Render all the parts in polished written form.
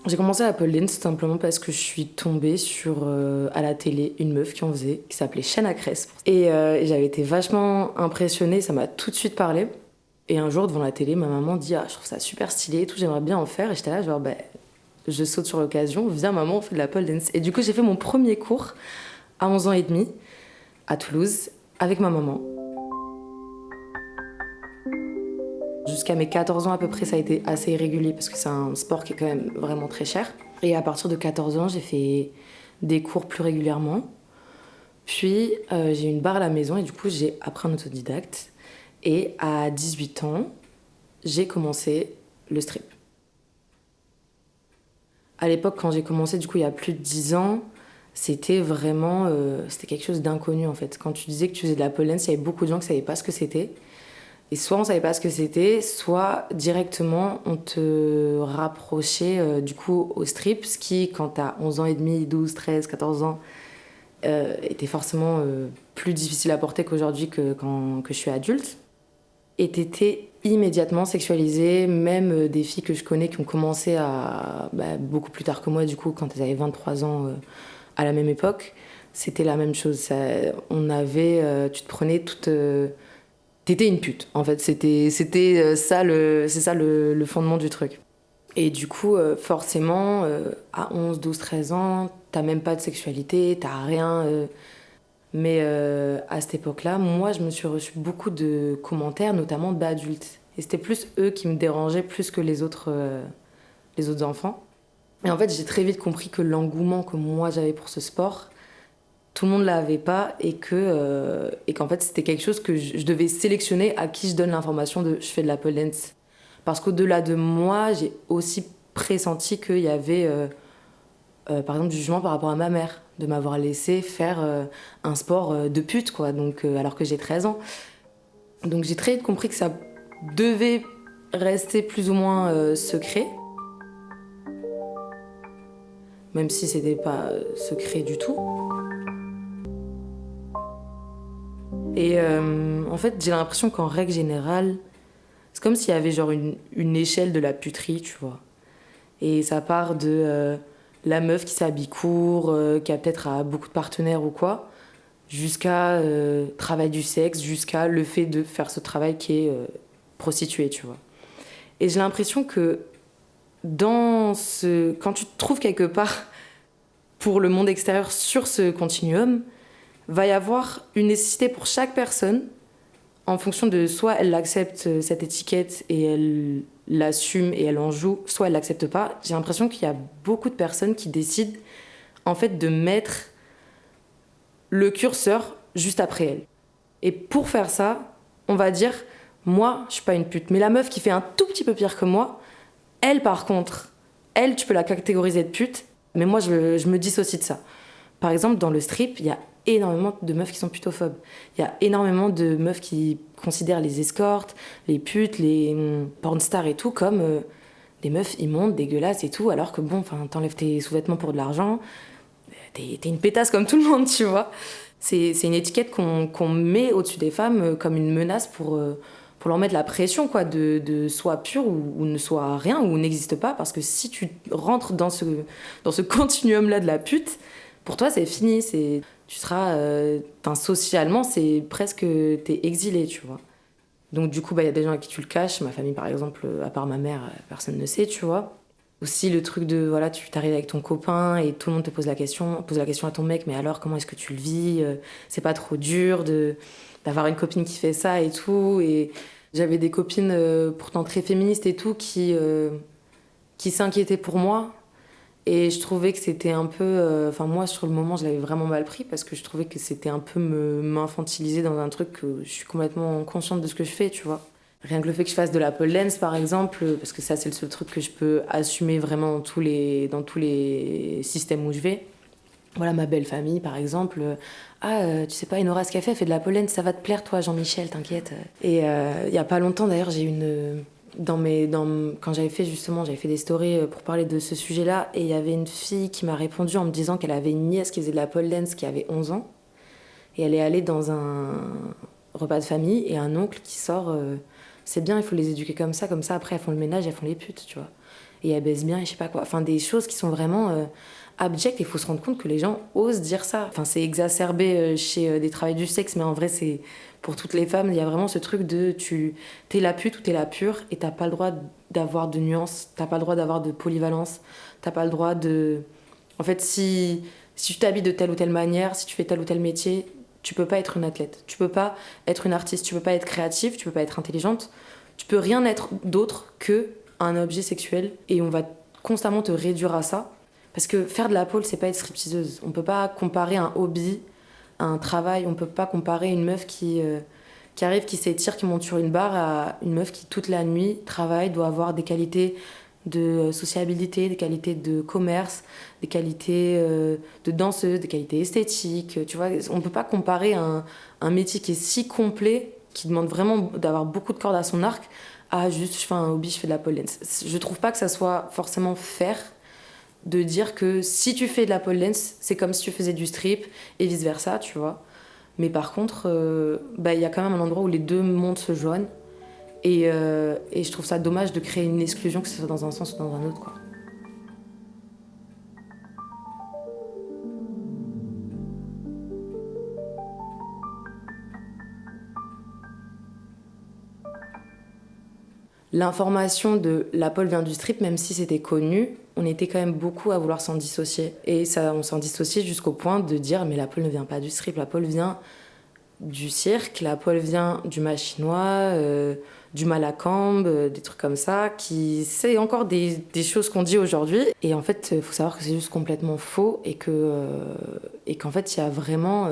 J'ai commencé à pole dance tout simplement parce que je suis tombée sur, à la télé, une meuf qui en faisait, qui s'appelait Shana Cress. Et j'avais été vachement impressionnée, ça m'a tout de suite parlé. Et un jour, devant la télé, ma maman dit: «Ah, je trouve ça super stylé et tout, j'aimerais bien en faire». Et j'étais là, genre, bah, je saute sur l'occasion, viens maman, on fait de la pole dance. Et du coup, j'ai fait mon premier cours à 11 ans et demi, à Toulouse, avec ma maman. Jusqu'à mes 14 ans à peu près, ça a été assez irrégulier parce que c'est un sport qui est quand même vraiment très cher. Et à partir de 14 ans, j'ai fait des cours plus régulièrement. Puis j'ai eu une barre à la maison et du coup j'ai appris en autodidacte. Et à 18 ans, j'ai commencé le strip. À l'époque, quand j'ai commencé, du coup il y a plus de 10 ans, c'était vraiment c'était quelque chose d'inconnu en fait. Quand tu disais que tu faisais de la pole dance, il y avait beaucoup de gens qui ne savaient pas ce que c'était. Et soit on savait pas ce que c'était, soit directement on te rapprochait du coup au strip, ce qui, quand t'as 11 ans et demi, 12, 13, 14 ans, était forcément plus difficile à porter qu'aujourd'hui que je suis adulte. Et t'étais immédiatement sexualisée, même des filles que je connais qui ont commencé beaucoup plus tard que moi, du coup, quand elles avaient 23 ans à la même époque, c'était la même chose. Tu te prenais toute. T'étais une pute, en fait. C'était ça, c'est ça le fondement du truc. Et du coup, forcément, à 11, 12, 13 ans, t'as même pas de sexualité, t'as rien. Mais à cette époque-là, moi, je me suis reçu beaucoup de commentaires, notamment d'adultes. Et c'était plus eux qui me dérangeaient plus que les autres enfants. Et en fait, j'ai très vite compris que l'engouement que moi j'avais pour ce sport, tout le monde l'avait pas et qu'en fait c'était quelque chose que je devais sélectionner à qui je donne l'information de je fais de la pole dance. Parce qu'au-delà de moi, j'ai aussi pressenti qu'il y avait par exemple du jugement par rapport à ma mère de m'avoir laissé faire un sport de pute quoi, donc alors que j'ai 13 ans. Donc j'ai très vite compris que ça devait rester plus ou moins secret, même si c'était pas secret du tout. Et en fait, j'ai l'impression qu'en règle générale, c'est comme s'il y avait genre une échelle de la puterie, tu vois. Et ça part de la meuf qui s'habille court, qui a peut-être beaucoup de partenaires ou quoi, jusqu'à travail du sexe, jusqu'à le fait de faire ce travail qui est prostituée, tu vois. Et j'ai l'impression que quand tu te trouves quelque part pour le monde extérieur sur ce continuum, va y avoir une nécessité pour chaque personne en fonction de soit elle accepte cette étiquette et elle l'assume et elle en joue, soit elle l'accepte pas. J'ai l'impression qu'il y a beaucoup de personnes qui décident en fait de mettre le curseur juste après elle. Et pour faire ça, on va dire moi, je suis pas une pute, mais la meuf qui fait un tout petit peu pire que moi, elle par contre, elle tu peux la catégoriser de pute, mais moi je me dissocie de ça. Par exemple, dans le strip, il y a énormément de meufs qui sont putophobes. Il y a énormément de meufs qui considèrent les escortes, les putes, les pornstars et tout comme des meufs immondes, dégueulasses et tout, alors que bon, enfin, t'enlèves tes sous-vêtements pour de l'argent, t'es une pétasse comme tout le monde, tu vois. C'est une étiquette qu'on met au-dessus des femmes comme une menace pour leur mettre la pression, quoi, de soit pure ou ne soit rien, ou n'existe pas, parce que si tu rentres dans ce continuum-là de la pute, pour toi, c'est fini. Tu seras. Socialement, c'est presque. T'es exilé, tu vois. Donc, du coup, il y a des gens à qui tu le caches. Ma famille, par exemple, à part ma mère, personne ne sait, tu vois. Aussi, le truc de. Voilà, tu t'arrives avec ton copain et tout le monde te pose la question à ton mec, mais alors, comment est-ce que tu le vis? C'est pas trop dur d'avoir une copine qui fait ça et tout. Et j'avais des copines pourtant très féministes et tout qui s'inquiétaient pour moi. Et je trouvais que c'était un peu. Enfin, moi, sur le moment, je l'avais vraiment mal pris parce que je trouvais que c'était un peu m'infantiliser dans un truc que je suis complètement consciente de ce que je fais, tu vois. Rien que le fait que je fasse de la pole dance, par exemple, parce que ça, c'est le seul truc que je peux assumer vraiment dans tous les systèmes où je vais. Voilà, ma belle famille, par exemple. Tu sais pas, Enora, ce qu'elle fait de la pole dance, ça va te plaire, toi, Jean-Michel, t'inquiète. Et il y a pas longtemps, d'ailleurs, j'ai eu une quand j'avais fait des stories pour parler de ce sujet-là, et il y avait une fille qui m'a répondu en me disant qu'elle avait une nièce qui faisait de la pole dance qui avait 11 ans, et elle est allée dans un repas de famille, et un oncle qui sort c'est bien, il faut les éduquer comme ça après elles font le ménage, elles font les putes, tu vois. et elle baise bien et je sais pas quoi. Enfin, des choses qui sont vraiment abjectes et il faut se rendre compte que les gens osent dire ça. Enfin, c'est exacerbé chez des travailleurs du sexe, mais en vrai, c'est pour toutes les femmes. Il y a vraiment ce truc de t'es la pute ou t'es la pure et t'as pas le droit d'avoir de nuances, t'as pas le droit d'avoir de polyvalence, t'as pas le droit de. En fait, si tu t'habilles de telle ou telle manière, si tu fais tel ou tel métier, tu peux pas être une athlète, tu peux pas être une artiste, tu peux pas être créative, tu peux pas être intelligente, tu peux rien être d'autre que un objet sexuel et on va constamment te réduire à ça. Parce que faire de la pole, c'est pas être stripteaseuse. On peut pas comparer un hobby à un travail, on peut pas comparer une meuf qui arrive, qui s'étire, qui monte sur une barre à une meuf qui toute la nuit travaille, doit avoir des qualités de sociabilité, des qualités de commerce, des qualités de danseuse, des qualités esthétiques. Tu vois, on ne peut pas comparer un métier qui est si complet, qui demande vraiment d'avoir beaucoup de cordes à son arc, à juste je fais un hobby, je fais de la pole dance. Je trouve pas que ça soit forcément fair de dire que si tu fais de la pole dance, c'est comme si tu faisais du strip et vice versa, tu vois. Mais par contre, bah, y a quand même un endroit où les deux mondes se joignent. Et je trouve ça dommage de créer une exclusion, que ce soit dans un sens ou dans un autre, quoi. L'information de la pole vient du strip, même si c'était connu, on était quand même beaucoup à vouloir s'en dissocier. Et ça, on s'en dissociait jusqu'au point de dire mais la pole ne vient pas du strip, la pole vient du cirque, la pole vient du machinois, du malacambe, des trucs comme ça, qui c'est encore des choses qu'on dit aujourd'hui. Et en fait, il faut savoir que c'est juste complètement faux et qu'en fait, il y a vraiment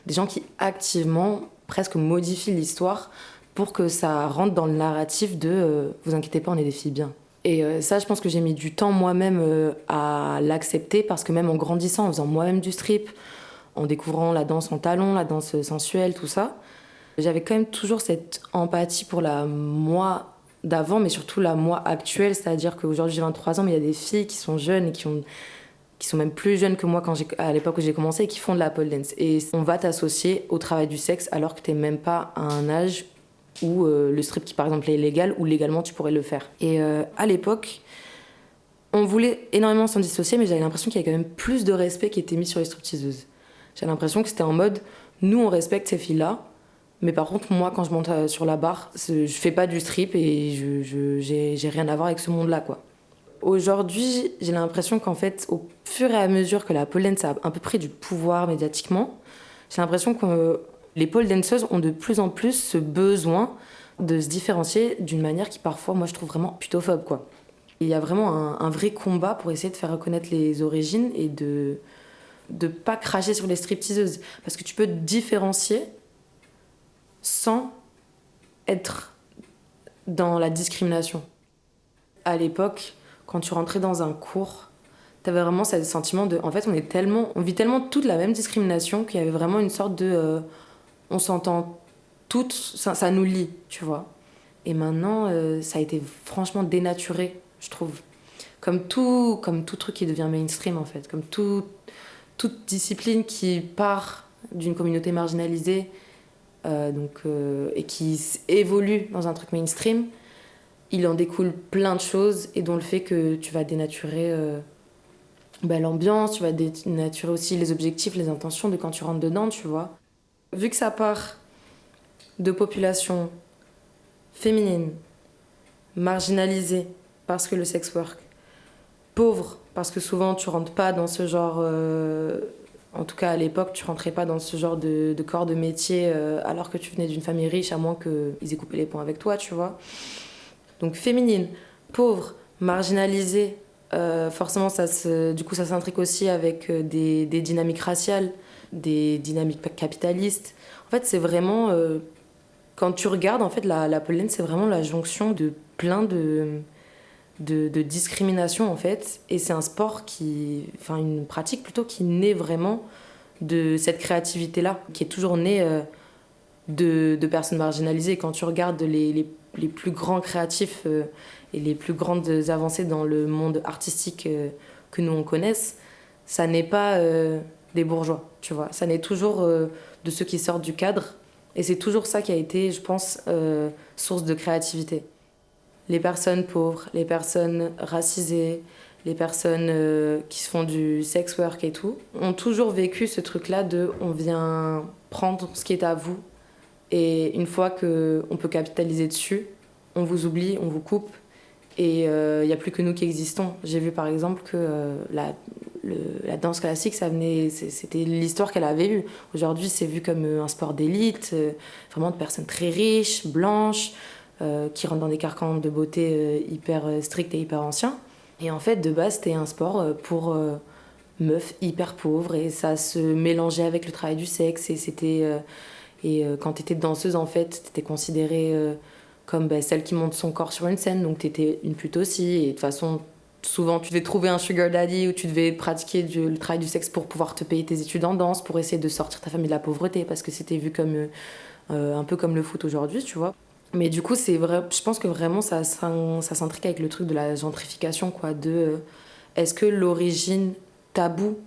des gens qui activement presque modifient l'histoire pour que ça rentre dans le narratif de vous inquiétez pas, on est des filles bien. Et ça, je pense que j'ai mis du temps moi-même à l'accepter parce que même en grandissant, en faisant moi-même du strip, en découvrant la danse en talons, la danse sensuelle, tout ça, j'avais quand même toujours cette empathie pour la moi d'avant, mais surtout la moi actuelle, c'est-à-dire qu'aujourd'hui j'ai 23 ans, mais il y a des filles qui sont jeunes et qui sont même plus jeunes que moi à l'époque où j'ai commencé et qui font de la pole dance. Et on va t'associer au travail du sexe alors que t'es même pas à un âge où le strip qui par exemple est illégal ou légalement tu pourrais le faire. Et à l'époque, on voulait énormément s'en dissocier, mais j'avais l'impression qu'il y avait quand même plus de respect qui était mis sur les stripteaseuses. J'ai l'impression que c'était en mode, nous on respecte ces filles-là, mais par contre moi quand je monte sur la barre, je fais pas du strip et j'ai rien à voir avec ce monde-là, quoi. Aujourd'hui, j'ai l'impression qu'en fait, au fur et à mesure que la pole dance a un peu pris du pouvoir médiatiquement, j'ai l'impression que les pole danseuses ont de plus en plus ce besoin de se différencier d'une manière qui parfois, moi je trouve vraiment putophobe, quoi. Il y a vraiment un vrai combat pour essayer de faire reconnaître les origines et de pas cracher sur les stripteaseuses. Parce que tu peux te différencier sans être dans la discrimination. À l'époque, quand tu rentrais dans un cours, t'avais vraiment ce sentiment de... En fait, on vit tellement toute la même discrimination qu'il y avait vraiment une sorte de... on s'entend toutes, ça nous lie, tu vois. Et maintenant, ça a été franchement dénaturé, je trouve. Comme tout truc qui devient mainstream, en fait. Comme toute discipline qui part d'une communauté marginalisée et qui évolue dans un truc mainstream, il en découle plein de choses et dont le fait que tu vas dénaturer l'ambiance, tu vas dénaturer aussi les objectifs, les intentions de quand tu rentres dedans, tu vois. Vu que ça part de populations féminines, marginalisées parce que le sex work, pauvres parce que souvent tu rentres pas dans ce genre... en tout cas à l'époque, tu rentrais pas dans ce genre de corps de métier alors que tu venais d'une famille riche, à moins qu'ils aient coupé les ponts avec toi, tu vois. Donc féminine, pauvre, marginalisée, forcément du coup ça s'intrigue aussi avec des dynamiques raciales, des dynamiques capitalistes. En fait, c'est vraiment... quand tu regardes, en fait, la pole dance, c'est vraiment la jonction de plein de discrimination, en fait. Et c'est un sport enfin une pratique plutôt qui naît vraiment de cette créativité-là, qui est toujours née de personnes marginalisées. Quand tu regardes les plus grands créatifs et les plus grandes avancées dans le monde artistique que nous on connaisse, ça n'est pas des bourgeois, tu vois. Ça n'est toujours de ceux qui sortent du cadre. Et c'est toujours ça qui a été, je pense, source de créativité. les personnes pauvres, les personnes racisées, les personnes qui se font du sex work et tout, ont toujours vécu ce truc-là de on vient prendre ce qui est à vous et une fois qu'on peut capitaliser dessus, on vous oublie, on vous coupe et il n'y a plus que nous qui existons. J'ai vu par exemple que la danse classique, c'était l'histoire qu'elle avait eue. Aujourd'hui, c'est vu comme un sport d'élite, vraiment de personnes très riches, blanches, qui rentrent dans des carcans de beauté hyper stricts et hyper anciens. Et en fait, de base, c'était un sport pour meufs hyper pauvres et ça se mélangeait avec le travail du sexe. Et quand t'étais danseuse, en fait, t'étais considérée comme celle qui monte son corps sur une scène, donc t'étais une pute aussi. Et de toute façon, souvent, tu devais trouver un sugar daddy ou tu devais pratiquer le travail du sexe pour pouvoir te payer tes études en danse, pour essayer de sortir ta famille de la pauvreté, parce que c'était vu comme un peu comme le foot aujourd'hui, tu vois. Mais du coup, c'est vrai, je pense que vraiment ça s'intrique avec le truc de la gentrification, quoi, est-ce que l'origine taboue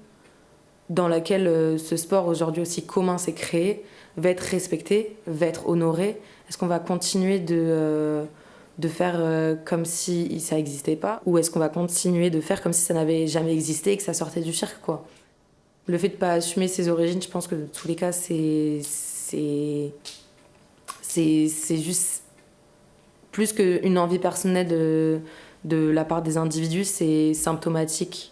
dans laquelle ce sport aujourd'hui aussi commun s'est créé va être respecté, va être honoré? Est-ce qu'on va continuer de faire comme si ça n'existait pas? Ou est-ce qu'on va continuer de faire comme si ça n'avait jamais existé et que ça sortait du cirque, quoi? Le fait de ne pas assumer ses origines, je pense que dans tous les cas, c'est juste plus qu'une envie personnelle de la part des individus, c'est symptomatique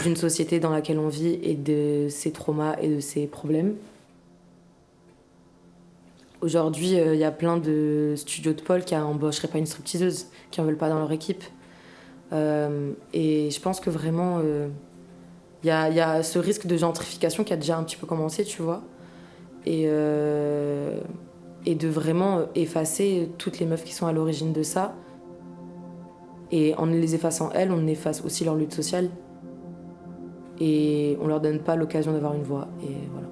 d'une société dans laquelle on vit et de ses traumas et de ses problèmes. Aujourd'hui, il y a plein de studios de pôle qui n'embaucheraient pas une stripteaseuse, qui n'en veulent pas dans leur équipe. Et je pense que vraiment, il y a ce risque de gentrification qui a déjà un petit peu commencé, tu vois. Et de vraiment effacer toutes les meufs qui sont à l'origine de ça. Et en les effaçant elles, on efface aussi leur lutte sociale. Et on leur donne pas l'occasion d'avoir une voix. Et voilà.